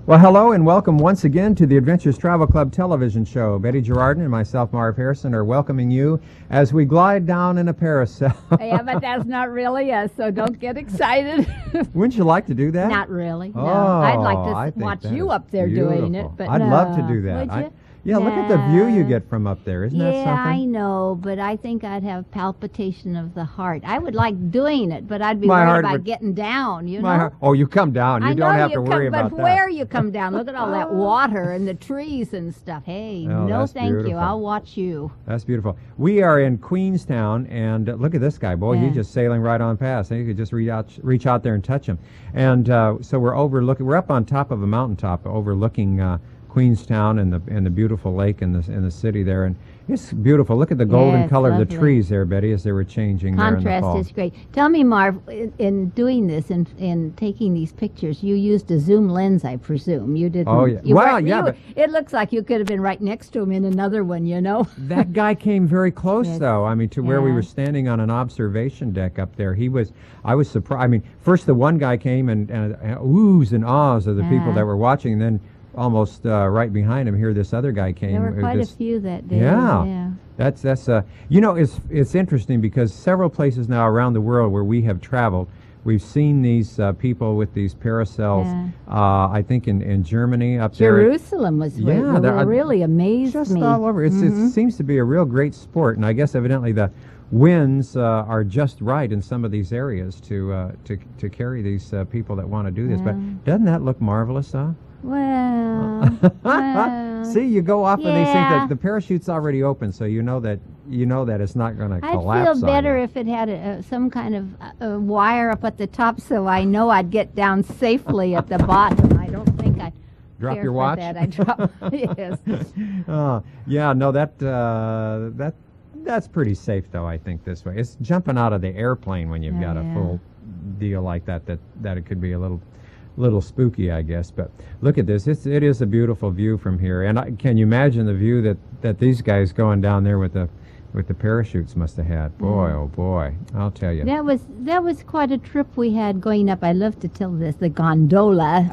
Well, hello and welcome once again to the Adventures Travel Club television show. Betty Girardin and myself, Marv Harrison, are welcoming you as we glide down in a parasail. Yeah, but that's not really us, so don't get excited. Wouldn't you like to do that? Not really, no. Oh, I'd like I to think watch that you is up there doing it. beautiful. But I'd no. love to do that. Would you? Yeah, look at the view you get from up there. Isn't that Yeah, something? I know, but I think I'd have palpitation of the heart. I would like doing it, but I'd be My worried heart about would- getting down, you My know? heart- Oh, you come down. You I don't know have you to worry come, about but that. where you come down, look at all that water and the trees and stuff. Hey, Oh, no that's thank you. beautiful. I'll watch you. That's beautiful. We are in Queenstown, and look at this guy. Boy, Yeah. he's just sailing right on past. You could just reach out there and touch him. And so we're up on top of a mountaintop overlooking Queenstown and the beautiful lake and the city there, and it's beautiful. Look at the golden Yes, color of the lovely. trees there, Betty, as they were changing there in the Contrast fall. is great. Tell me, Marv, in doing this and in taking these pictures, you used a zoom lens, I presume. You didn't. Oh, yeah. You Well, weren't- yeah, you- but- it looks like you could have been right next to him in another one, you know? That guy came very close, Yes. though. I mean, to where we Yeah. were standing on an observation deck up there. I was surprised. I mean, first the one guy came and oohs and ahs of the people Uh-huh. that were watching, and then almost right behind him here, this other guy came. There were quite a This- few that day. Yeah. That's it's interesting because several places now around the world where we have traveled, we've seen these people with these parasails. Yeah. I think in Germany up there. Jerusalem was really amazed Just me. all over. It seems to be a real great sport, and I guess evidently the winds are just right in some of these areas to carry these people that want to do this. But doesn't that look marvelous, huh? Well, See, you go off of these things. yeah. The parachute's already open, so you know that it's not going to I'd collapse. feel better on you. if it had some kind of wire up at the top, so I know I'd get down safely at the bottom. I don't think I'd Drop care your for watch? That. I drop. Yes. Yeah, no, that's pretty safe though. I think this way. It's jumping out of the airplane when you've got a full deal like that it could be a little spooky, I guess. But look at this. It is a beautiful view from here, and can you imagine the view that these guys going down there with the parachutes must have had? Boy, oh boy, I'll tell you. That was quite a trip we had going up. I love to tell this, the gondola,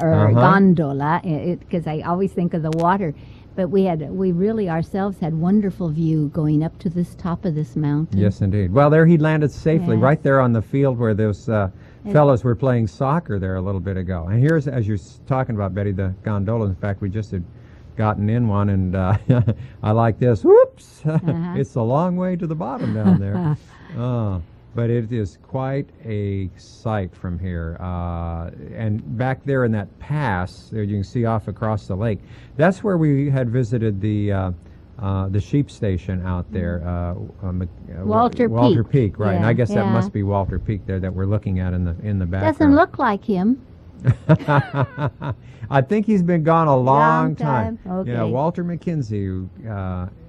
because I always think of the water. But we really ourselves had wonderful view going up to this top of this mountain. Yes, indeed. Well, there he landed safely, Yes. right there on the field where those fellows were playing soccer there a little bit ago. And here's, as you're talking about, Betty, the gondola. In fact, we just had gotten in one, and I like this. Whoops! It's a long way to the bottom down there. But it is quite a sight from here. And back there in that pass, there you can see off across the lake, that's where we had visited the sheep station out there. Walter Peak, right. And I guess that Yeah. must be Walter Peak there that we're looking at in the background. Doesn't look like him. I think he's been gone a long time. Okay. Yeah, Walter McKenzie, who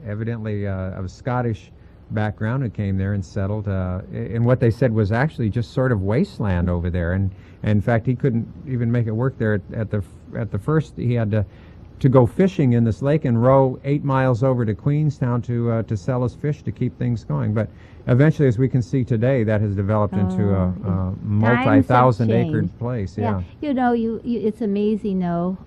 evidently of Scottish background, who came there and settled. And what they said was actually just sort of wasteland over there. And in fact, he couldn't even make it work there at the first. He had to go fishing in this lake and row 8 miles over to Queenstown to sell his fish to keep things going. But eventually, as we can see today, that has developed into a multi-thousand-acre place. Yeah. You know, it's amazing, though,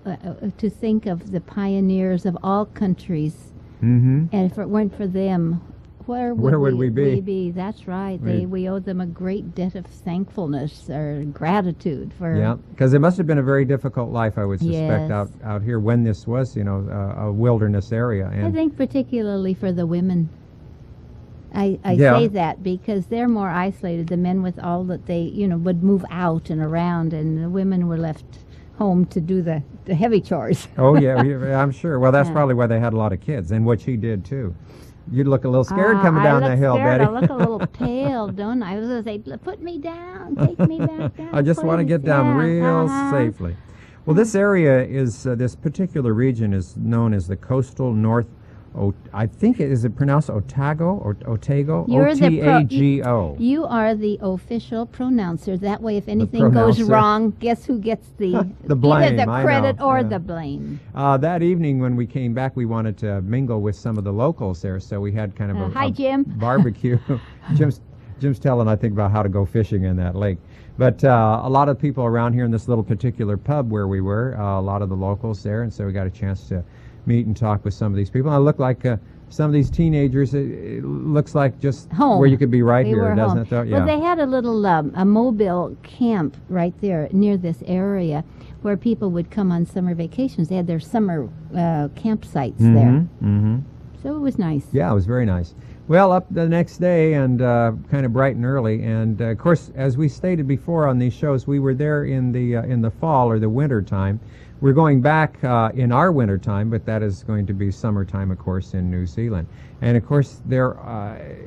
to think of the pioneers of all countries. Mm-hmm. And if it weren't for them, where would we be? That's right. We owe them a great debt of thankfulness or gratitude for. Yeah, because it must have been a very difficult life, I would suspect, Yes. out here when this was, a wilderness area. And I think particularly for the women. I Yeah. say that because they're more isolated. The men with all that they, would move out and around, and the women were left home to do the heavy chores. Oh yeah, I'm sure. Well, that's Yeah. probably why they had a lot of kids, and what she did too. You'd look a little scared coming down I the look hill, scared. Betty. I look a little pale, don't I? I was going to say, put me down, take me back down. I just want to please." get down Yeah, real uh-huh. safely. Well, this area is, this particular region is known as the coastal I think is it pronounced Otago or Otago? You're O-T-A-G-O. You are the official pronouncer. That way, if anything goes wrong, guess who gets the the blame? Either the credit or yeah. the blame. That evening when we came back, we wanted to mingle with some of the locals there, so we had kind of Hi, Jim. barbecue. Jim's telling, I think, about how to go fishing in that lake. But a lot of people around here in this little particular pub where we were, a lot of the locals there, and so we got a chance to meet and talk with some of these people. I look like some of these teenagers. It looks like just home. Where you could be right here, were doesn't home. it? Though? Yeah. Well, they had a little a mobile camp right there near this area where people would come on summer vacations. They had their summer campsites there. Mm-hmm. So it was nice. Yeah, it was very nice. Well, up the next day and kind of bright and early, and of course, as we stated before on these shows, we were there in the fall or the winter time. We're going back in our winter time, but that is going to be summertime, of course, in New Zealand. And of course, there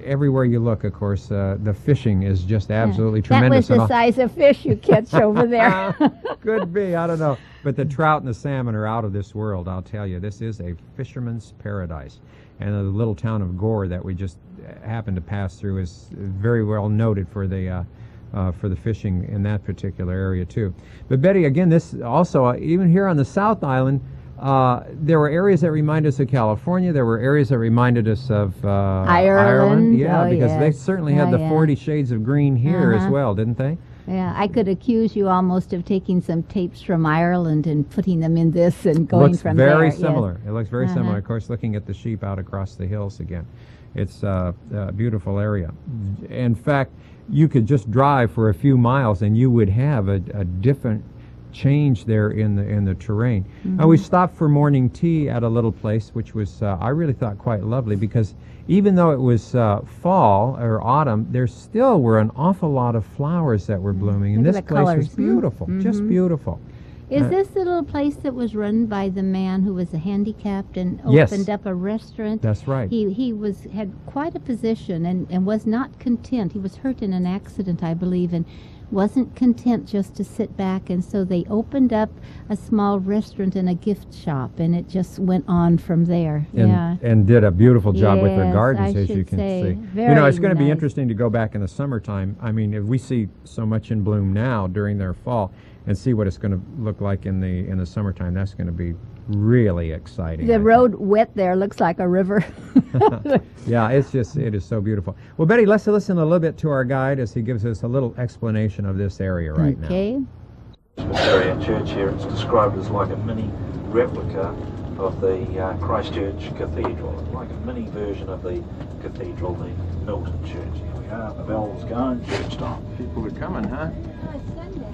everywhere you look, of course, the fishing is just absolutely tremendous. That was the size of fish you catch over there. Could be, I don't know. But the trout and the salmon are out of this world, I'll tell you. This is a fisherman's paradise. And the little town of Gore that we just happened to pass through is very well noted for the fishing in that particular area too. But Betty, again, this also even here on the South Island, there were areas that reminded us of California. There were areas that reminded us of Ireland. Yeah, because they yes. certainly had the 40 shades of green here as well, didn't they? Yeah, I could accuse you almost of taking some tapes from Ireland and putting them in this and going from there. Looks very similar. Yes. It looks very similar. Of course, looking at the sheep out across the hills again. It's a beautiful area. In fact, you could just drive for a few miles and you would have a different change there in the terrain. We stopped for morning tea at a little place, which was I really thought quite lovely, because even though it was fall or autumn, there still were an awful lot of flowers that were blooming, and this place was beautiful, just beautiful. Is this the little place that was run by the man who was handicapped and Yes. opened up a restaurant? That's right. He had quite a position and was not content. He was hurt in an accident, I believe, and wasn't content just to sit back, and so they opened up a small restaurant and a gift shop, and it just went on from there. And did a beautiful job with their Yes, gardens, I as you should can say. see. Very It's going to be nice. interesting to go back in the summertime. I mean, if we see so much in bloom now during their fall, and see what it's going to look like in the summertime, that's going to be really exciting. The road wet there looks like a river. Yeah, it is so beautiful. Well, Betty, let's listen a little bit to our guide as he gives us a little explanation of this area right now. Okay. Presbyterian church here. It's described as like a mini replica of the Christchurch Cathedral, like a mini version of the cathedral, the Milton Church. Here we are, the bells going, church time. People are coming, huh? That's nice.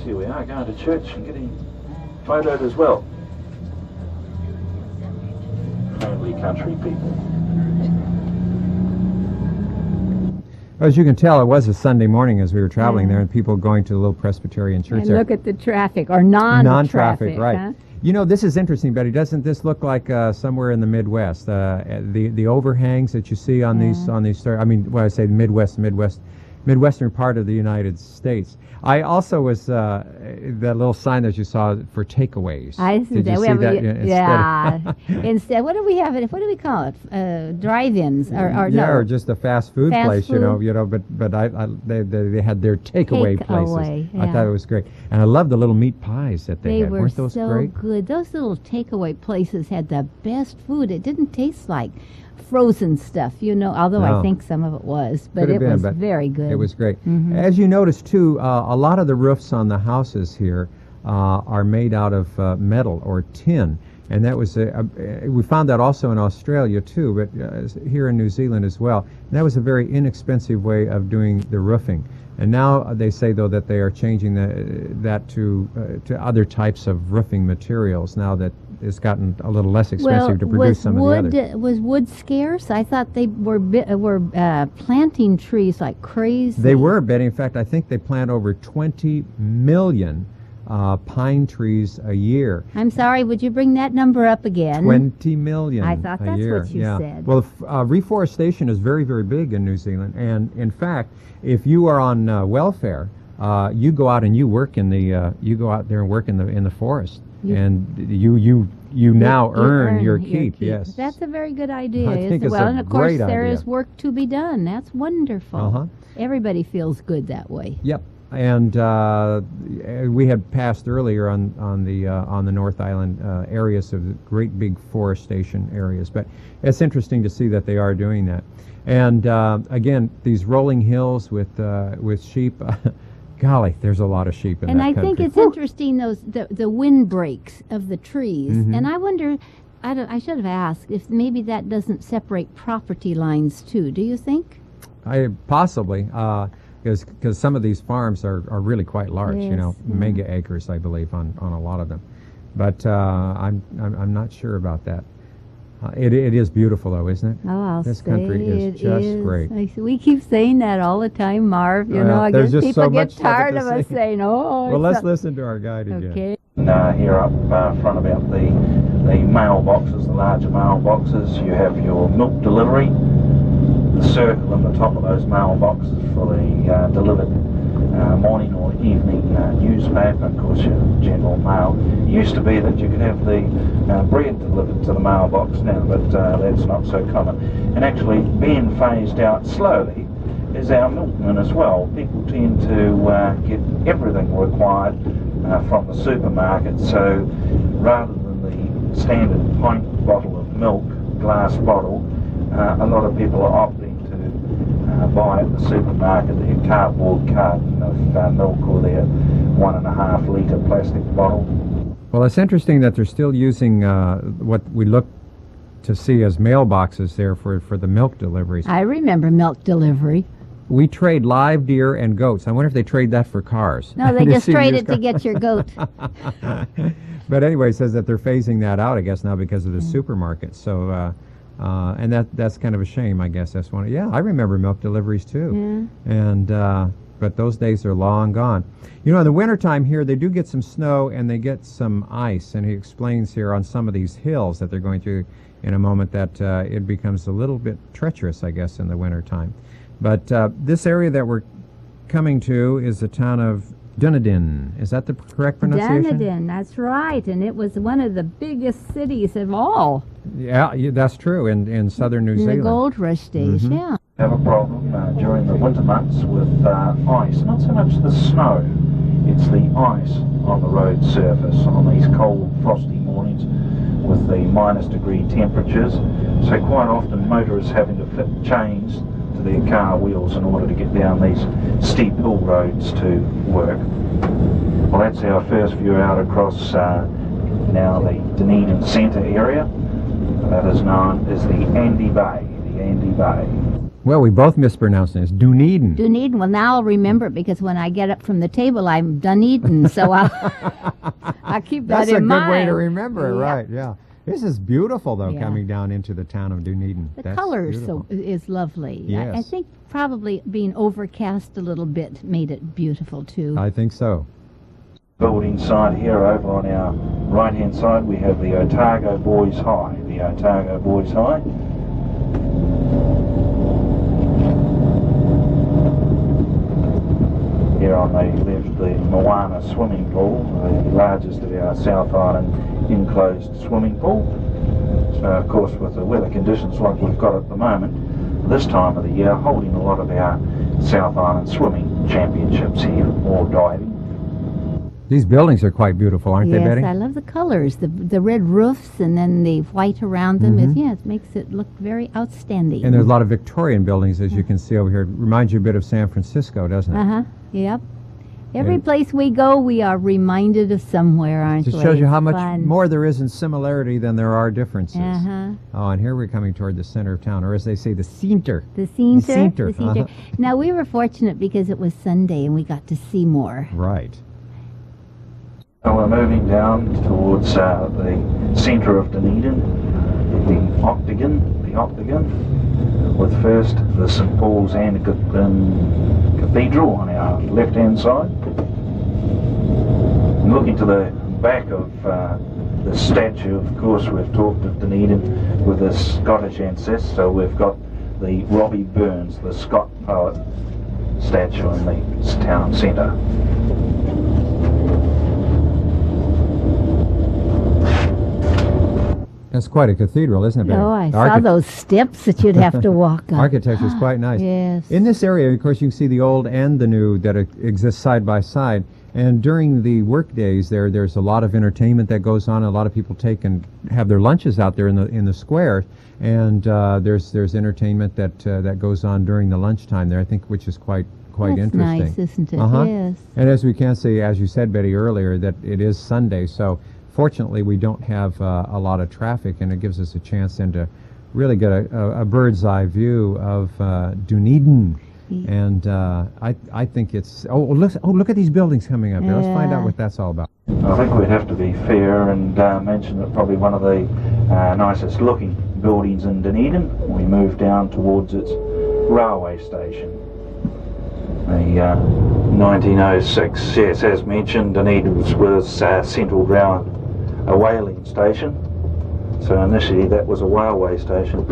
Here we are, going to church and getting photoed as well. Friendly country people. As you can tell, it was a Sunday morning as we were traveling there, and people going to the little Presbyterian church And there. look at the traffic, or non-traffic. right. Huh? You know, this is interesting, Betty. Doesn't this look like somewhere in the Midwest? The overhangs that you see on these I mean, when I say Midwestern part of the United States. I also was that little sign that you saw for takeaways. I see Did that. you see that? Yeah. Instead, what do we have? What do we call it? Drive-ins or just a fast food place, food. you know. But they had their takeaway places. Yeah. I thought it was great, and I love the little meat pies that they had. Were Weren't those so great? good. Those little takeaway places had the best food. It didn't taste like frozen stuff, although No. I think some of it was, but Could have it been, was but very good. It was great. As you notice too, a lot of the roofs on the houses here are made out of metal or tin, and that was we found that also in Australia too, but here in New Zealand as well. And that was a very inexpensive way of doing the roofing. And now they say though that they are changing that to other types of roofing materials now that it's gotten a little less expensive to produce some of the others. Was wood scarce? I thought they were planting trees like crazy. They were, Betty. In fact, I think they plant over 20 million pine trees a year. I'm sorry, would you bring that number up again? 20 million I thought a that's year. what you said. Well, reforestation is very, very big in New Zealand. And in fact, if you are on welfare, you go out and you work in the you go out there and work in the forest, and you now earn your keep. Yes, that's a very good idea. I think it's well, a and of course great there idea. is work to be done. That's wonderful. Everybody feels good that way. Yep. And we had passed earlier on the North Island areas of great big forestation areas, but it's interesting to see that they are doing that. And again, these rolling hills with sheep. Golly, there's a lot of sheep in that country. And I think it's interesting the wind breaks of the trees. And I wonder, I should have asked if maybe that doesn't separate property lines too. Do you think? Possibly. Because some of these farms are really quite large, mega acres, I believe, on a lot of them. But I'm not sure about that. It is beautiful, though, isn't it? Oh, this country is just great. We keep saying that all the time, Marv. You know, I guess people get tired of us saying, "Oh." Well, let's listen to our guide again. Okay. Here up front about the mailboxes, the larger mailboxes, you have your milk delivery. The circle in the top of those mailboxes for the delivered morning or evening newspaper, of course your general mail. It used to be that you could have the bread delivered to the mailbox now, but that's not so common. And actually being phased out slowly is our milkman as well. People tend to get everything required from the supermarket, so rather than the standard pint bottle of milk, glass bottle, a lot of people are opting to buy at the supermarket their cardboard carton of milk or their 1.5 litre plastic bottle. Well, it's interesting that they're still using what we look to see as mailboxes there for the milk deliveries. I remember milk delivery. We trade live deer and goats. I wonder if they trade that for cars. No, they just trade it to get your goat. But anyway, it says that they're phasing that out, I guess, now because of the supermarkets. So, and that's kind of a shame, I guess. That's one. Yeah, I remember milk deliveries too. Yeah. And but those days are long gone. You know, in the wintertime here, they do get some snow and they get some ice. And he explains here on some of these hills that they're going through in a moment that it becomes a little bit treacherous, I guess, in the wintertime. But this area that we're coming to is the town of Dunedin. Is that the correct pronunciation? Dunedin, that's right. And it was one of the biggest cities of all. Yeah, that's true, in southern New Zealand. In the gold rush days, yeah. Have a problem during the winter months with ice. Not so much the snow, it's the ice on the road surface on these cold, frosty mornings with the -degree temperatures. So quite often motorists having to fit chains to their car wheels in order to get down these steep hill roads to work. Well, that's our first view out across now the Dunedin Centre area. That is known as the Andy Bay. The Andy Bay. Well, we both mispronounced it. It's Dunedin. Dunedin. Well, now I'll remember it because when I get up from the table, I'm Dunedin. So I'll keep that in mind. That's a good way to remember it, right? Yeah. This is beautiful, though, coming down into the town of Dunedin. The color is lovely. Yes. I think probably being overcast a little bit made it beautiful, too. I think so. Building site here over on our right-hand side, we have the Otago Boys High. The Otago Boys High. Here on the left, the Moana swimming pool, the largest of our South Island enclosed swimming pool. So, of course, with the weather conditions like we've got at the moment, this time of the year, holding a lot of our South Island swimming championships here, or diving. These buildings are quite beautiful, aren't they, Betty? Yes, I love the colors, the red roofs and then the white around them. It makes it look very outstanding. And there's a lot of Victorian buildings, as you can see over here. It reminds you a bit of San Francisco, doesn't it? Yep. Every place we go, we are reminded of somewhere, aren't we? It shows you how much more there is in similarity than there are differences. Oh, and here we're coming toward the center of town, or as they say, the centre. The centre. Now, we were fortunate because it was Sunday and we got to see more. Right. So we're moving down towards the centre of Dunedin, the Octagon, with first the St Paul's Anglican Cathedral on our left-hand side. And looking to the back of the statue, of course, we've talked of Dunedin with the Scottish ancestor, so we've got the Robbie Burns, the Scot poet, statue in the town centre. That's quite a cathedral, isn't it, Betty? Oh, I saw those steps that you'd have to walk on. Architecture is quite nice. Yes. In this area, of course, you can see the old and the new that exist side by side. And during the work days there's a lot of entertainment that goes on. A lot of people take and have their lunches out there in the square. And there's entertainment that goes on during the lunchtime there, I think, which is quite That's interesting. nice, isn't it? Uh-huh. Yes. And as we can see, as you said, Betty, earlier, that it is Sunday, so fortunately we don't have a lot of traffic, and it gives us a chance then to really get a bird's eye view of Dunedin. Yeah. And I think it's look at these buildings coming up here. Let's find out what that's all about. I think we'd have to be fair and mention that probably one of the nicest looking buildings in Dunedin. We move down towards its railway station. The 1906, yes, as mentioned, Dunedin was centred around a whaling station. So initially that was a railway station.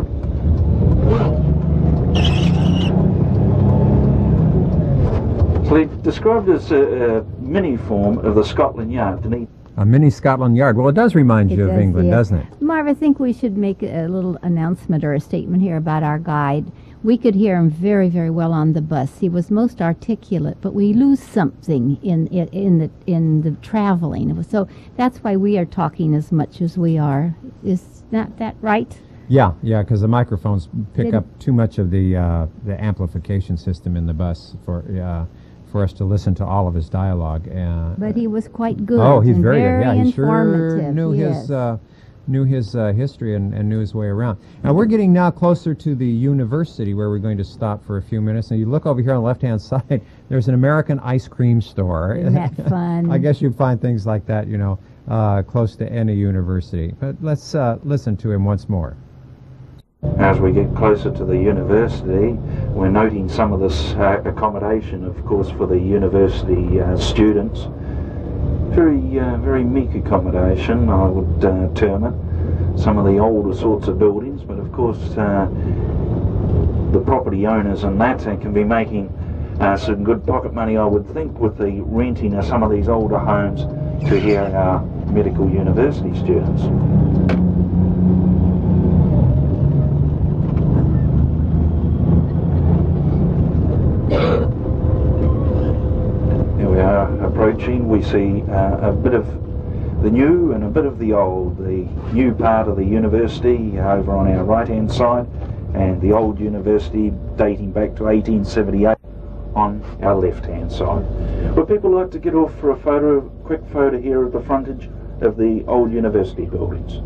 So described as a mini form of the Scotland Yard, Dunedin. A mini Scotland Yard. Well, it does remind you of England, doesn't it? Marv, I think we should make a little announcement or a statement here about our guide. We could hear him very, very well on the bus. He was most articulate, but we lose something in the traveling. So that's why we are talking as much as we are. Is not that right? Yeah, because the microphones pick up too much of the amplification system in the bus for us to listen to all of his dialogue. But he was quite good. Oh, he's and very good. Yeah, he sure informative. knew his history and knew his way around. Now we're getting now closer to the university where we're going to stop for a few minutes. And you look over here on the left-hand side, there's an American ice cream store. Isn't that fun? I guess you'd find things like that, close to any university. But let's listen to him once more. As we get closer to the university, we're noting some of this accommodation, of course, for the university students. Very meek accommodation, I would term it. Some of the older sorts of buildings, but of course the property owners and that can be making some good pocket money, I would think, with the renting of some of these older homes to hear our medical university students. Approaching, we see a bit of the new and a bit of the old. The new part of the university over on our right hand side, and the old university dating back to 1878 on our left hand side. Would people like to get off for a quick photo here of the frontage of the old university buildings?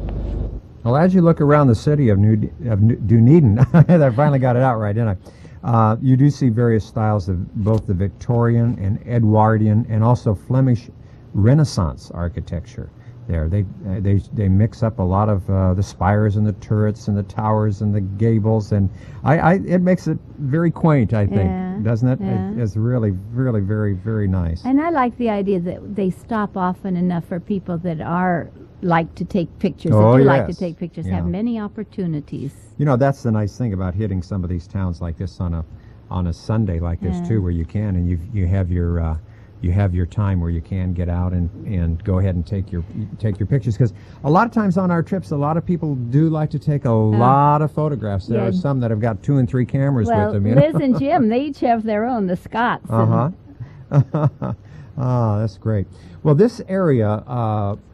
Well, as you look around the city of Dunedin, I finally got it out right, didn't I? You do see various styles of both the Victorian and Edwardian and also Flemish Renaissance architecture there. They mix up a lot of the spires and the turrets and the towers and the gables, and it makes it very quaint, I think, doesn't it? Yeah. It's really, really very, very nice. And I like the idea that they stop often enough for people that like to take pictures, Oh, that do yes. like to take pictures, Yeah. have many opportunities. That's the nice thing about hitting some of these towns like this on a Sunday like this Yeah. too, where you can, and you have your time where you can get out and go ahead and take your pictures, because a lot of times on our trips, a lot of people do like to take a lot of photographs. There Yeah. are some that have got 2 and 3 cameras with them. Liz and Jim, they each have their own, the Scots. Oh, that's great. Well, this area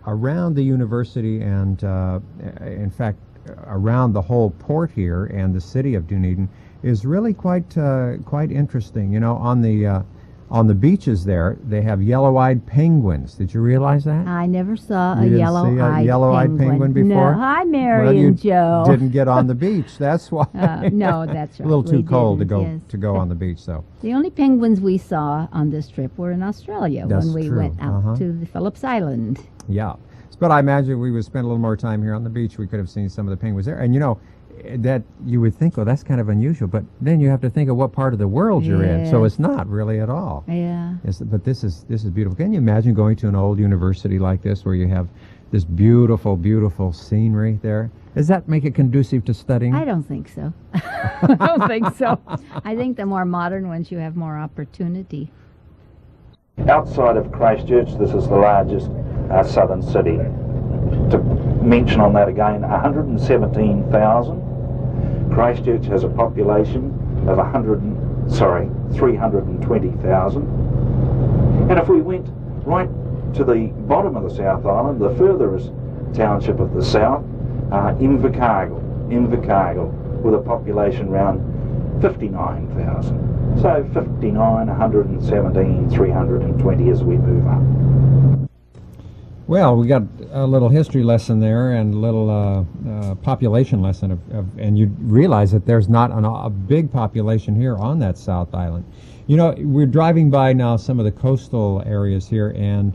around the university and, in fact, around the whole port here and the city of Dunedin is really quite interesting. On the beaches there, they have yellow-eyed penguins. Did you realize that? I never saw a You didn't see yellow-eyed a yellow-eyed penguin before? No. Hi, Mary Well, you and Joe. didn't get on the beach. That's why. No, that's right. A little too we cold didn't, to go on the beach, so. The only penguins we saw on this trip were in Australia That's when we true. went out to the Phillips Island. Yeah. But I imagine we would spend a little more time here on the beach. We could have seen some of the penguins there. And that you would think, well, that's kind of unusual. But then you have to think of what part of the world you're in. So it's not really at all. Yeah. But this is beautiful. Can you imagine going to an old university like this where you have this beautiful, beautiful scenery there. Does that make it conducive to studying? I don't think so. I don't think so. I think the more modern ones, you have more opportunity. Outside of Christchurch, this is the largest southern city. To mention on that again, 117,000. Christchurch has a population of 320,000. And if we went right to the bottom of the South Island, the furthest township of the south, Invercargill, with a population around 59,000. So 59, 117, 320 as we move up. Well, we got a little history lesson there and a little population lesson, and you realize that there's not a big population here on that South Island. You know, we're driving by now some of the coastal areas here, and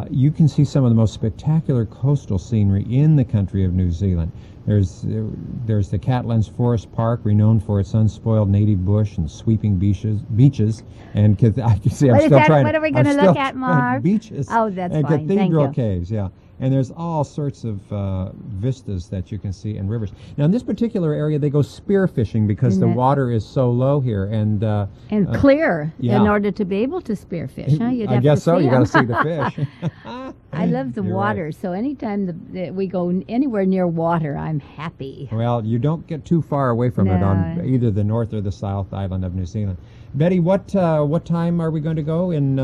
you can see some of the most spectacular coastal scenery in the country of New Zealand. There's the Catlins Forest Park, renowned for its unspoiled native bush and sweeping beaches. And I can see I'm still trying. What are we going to look at, Marv? Beaches. Oh, that's and fine. cathedral Thank you. caves, yeah. And there's all sorts of vistas that you can see, and rivers. Now, in this particular area, they go spear fishing because the water is so low here, and clear yeah. in order to be able to spearfish. Huh? You'd I have guess to so. see You got to 'em. see the fish. I love the You're water, right. so anytime we go anywhere near water, I'm happy. Well, you don't get too far away from it on No. either the North or the South Island of New Zealand. Betty, what time are we going to go in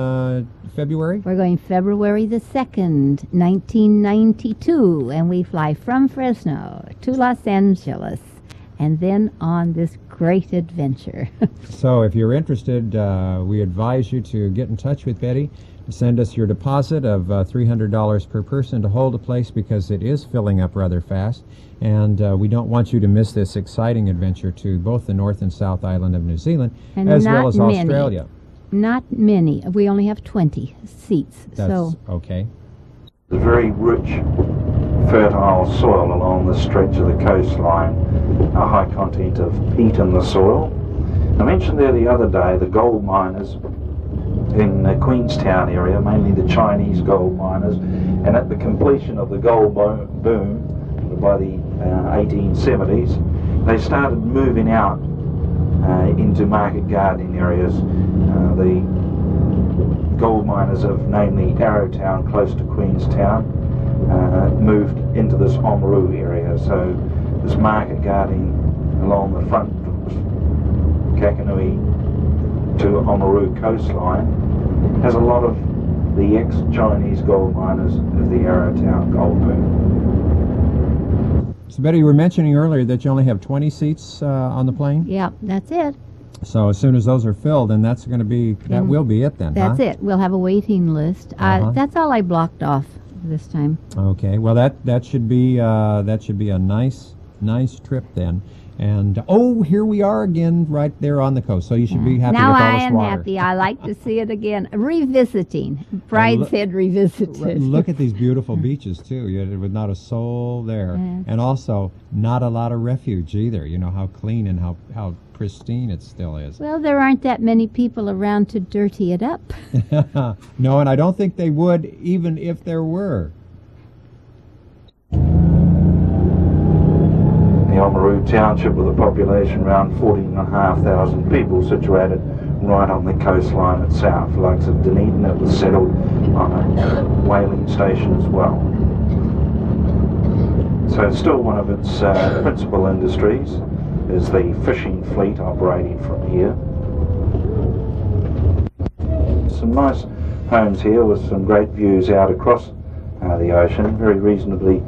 February? We're going February the 2nd, 1992, and we fly from Fresno to Los Angeles, and then on this great adventure. So if you're interested, we advise you to get in touch with Betty. Send us your deposit of $300 per person to hold a place because it is filling up rather fast. And we don't want you to miss this exciting adventure to both the North and South Island of New Zealand, And as not well as many. Australia. Not many. We only have 20 seats. That's so okay. There's very rich, fertile soil along this stretch of the coastline, a high content of peat in the soil. I mentioned there the other day the gold miners in the Queenstown area, mainly the Chinese gold miners, and at the completion of the gold boom by the 1870s, they started moving out into market gardening areas. The gold miners of namely Arrowtown, close to Queenstown, moved into this Oamaru area. So this market gardening along the front Kakanui to Oamaru coastline has a lot of the ex-Chinese gold miners of the Arrowtown gold boom. So Betty, you were mentioning earlier that you only have 20 seats on the plane. yeah, that's it. So as soon as those are filled, then that will be it then. That's huh? it. We'll have a waiting list. That's all I blocked off this time. Okay. Well, that should be a nice trip then. And here we are again, right there on the coast. So you should be happy Now with all I this am water. happy. I like to see it again. Revisiting. Brideshead revisited. Look at these beautiful beaches too. With not a soul there, Yes. and also not a lot of refuge either. You know how clean and how pristine it still is. Well, there aren't that many people around to dirty it up. No, and I don't think they would, even if there were. The Oamaru township with a population around 14,500 people, situated right on the coastline itself. The likes of Dunedin, it was settled on a whaling station as well. So still one of its principal industries is the fishing fleet operating from here. Some nice homes here with some great views out across the ocean, very reasonably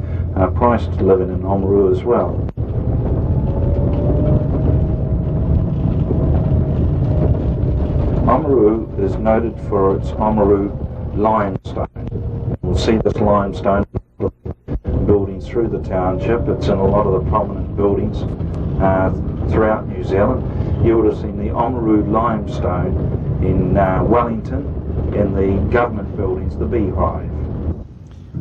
priced to live in Oamaru as well. Oamaru is noted for its Oamaru limestone. We'll see this limestone buildings through the township. It's in a lot of the prominent buildings throughout New Zealand. You would have seen the Oamaru limestone in Wellington, in the government buildings, the Beehive.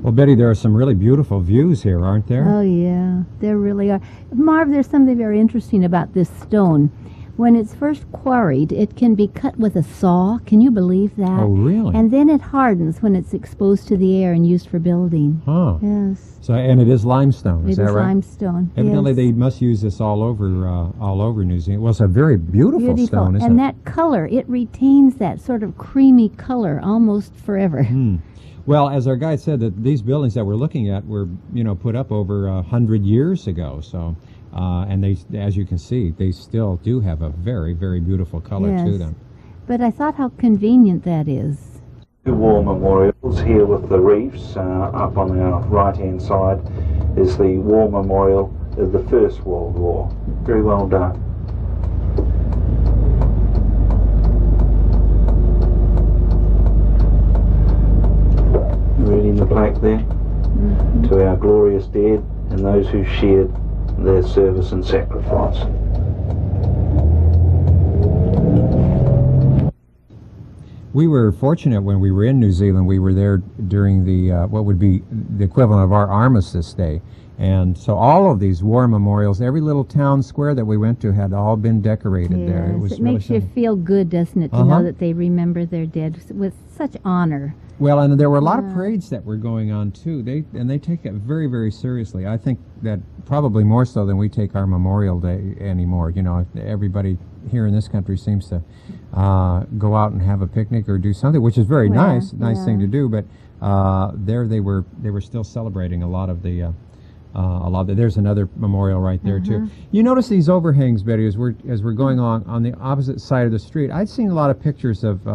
Well, Betty, there are some really beautiful views here, aren't there? Oh, yeah, there really are. Marv, there's something very interesting about this stone. When it's first quarried, it can be cut with a saw. Can you believe that? Oh, really? And then it hardens when it's exposed to the air and used for building. Huh. Yes. So, and it is limestone, is It that is right? limestone. Evidently, yes. they must use this all over New Zealand. Well, it's a very beautiful stone, isn't and it? that color, it retains that sort of creamy color almost forever. Well, as our guide said, that these buildings that we're looking at were, put up over 100 years ago. So, and they, as you can see, they still do have a very, very beautiful color to Yes. them. But I thought how convenient that is. Two war memorials here with the reefs. Up on our right-hand side is the war memorial of the First World War. Very well done. Reading the plaque there, to our glorious dead and those who shared their service and sacrifice. We were fortunate when we were in New Zealand. We were there during the what would be the equivalent of our Armistice Day. And so all of these war memorials, every little town square that we went to had all been decorated there. It was it really makes you something. feel good, doesn't it, to know that they remember their dead with such honor. Well, and there were a lot of parades that were going on too. They take it very, very seriously. I think that probably more so than we take our Memorial Day anymore. Everybody here in this country seems to go out and have a picnic or do something, which is very nice thing to do. But there they were still celebrating a lot of the. There's another memorial right there too. You notice these overhangs, Betty, as we're going on the opposite side of the street. I'd seen a lot of pictures of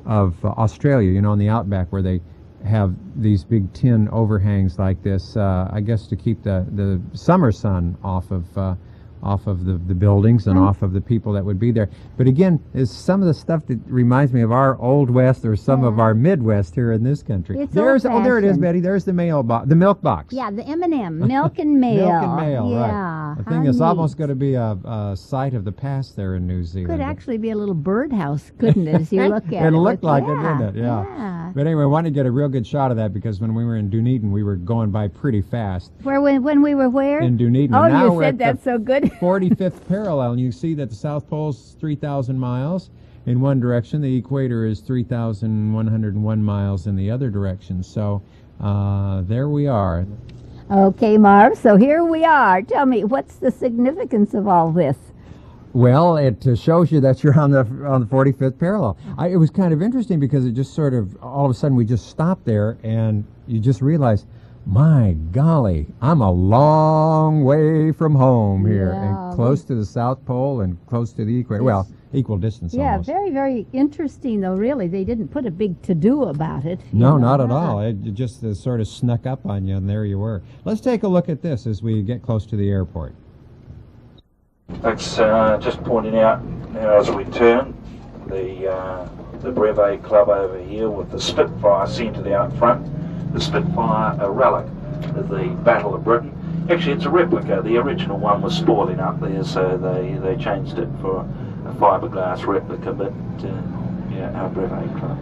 Australia, in the outback, where they have these big tin overhangs like this. I guess to keep the summer sun off of the buildings and off of the people that would be there. But again, is some of the stuff that reminds me of our Old West or some of our Midwest here in this country. It's there it is, old-fashioned. Betty. There's the milk box. Yeah, the M&M, milk and mail. Milk and mail, yeah, right. I how think it's almost neat. going to be a site of the past there in New Zealand. Could actually be a little birdhouse, couldn't it, as you look at it? It looked But like it, didn't it? Yeah. But anyway, I wanted to get a real good shot of that because when we were in Dunedin, we were going by pretty fast. When we were where? In Dunedin. Oh, And now you we're said at that so good. 45th parallel, and you see that the South Pole's 3,000 miles in one direction. The equator is 3,101 miles in the other direction. So there we are. Okay, Marv, so here we are. Tell me, what's the significance of all this? Well, it shows you that you're on the 45th parallel. It was kind of interesting because it just sort of, all of a sudden we just stopped there and you just realize, my golly, I'm a long way from home here and close to the South Pole and close to the equator. Well, equal distance almost. Very, very interesting, though, really. They didn't put a big to-do about it. No, not at all. It just sort of snuck up on you, and there you were. Let's take a look at this as we get close to the airport. That's just pointing out now as we turn the Brevet Club over here with the Spitfire centred out front. The Spitfire, a relic of the Battle of Britain. Actually, it's a replica. The original one was spoiling up there, so they changed it for a fiberglass replica. But our Brevet Club.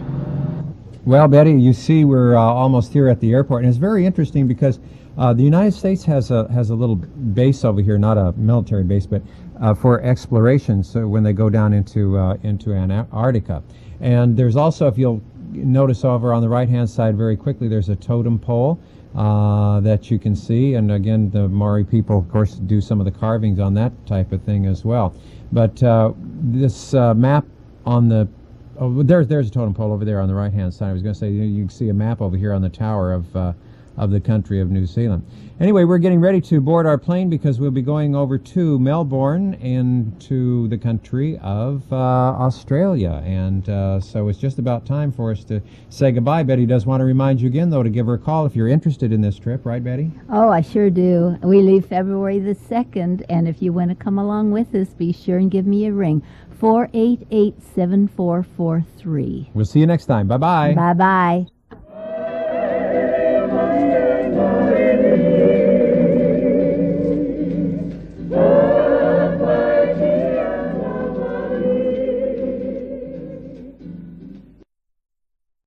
Well, Betty, you see we're almost here at the airport, and it's very interesting because the United States has a little base over here, not a military base, but for exploration. So when they go down into Antarctica, and there's also, if you'll notice over on the right-hand side very quickly, there's a totem pole that you can see, and again, the Maori people, of course, do some of the carvings on that type of thing as well. But this map on the there's a totem pole over there on the right-hand side. I was going to say you can see a map over here on the tower of the country of New Zealand. Anyway, we're getting ready to board our plane because we'll be going over to Melbourne and to the country of Australia. And so it's just about time for us to say goodbye. Betty does want to remind you again, though, to give her a call if you're interested in this trip. Right, Betty? Oh, I sure do. We leave February the 2nd, and if you want to come along with us, be sure and give me a ring. 488-7443. We'll see you next time. Bye-bye. Bye-bye.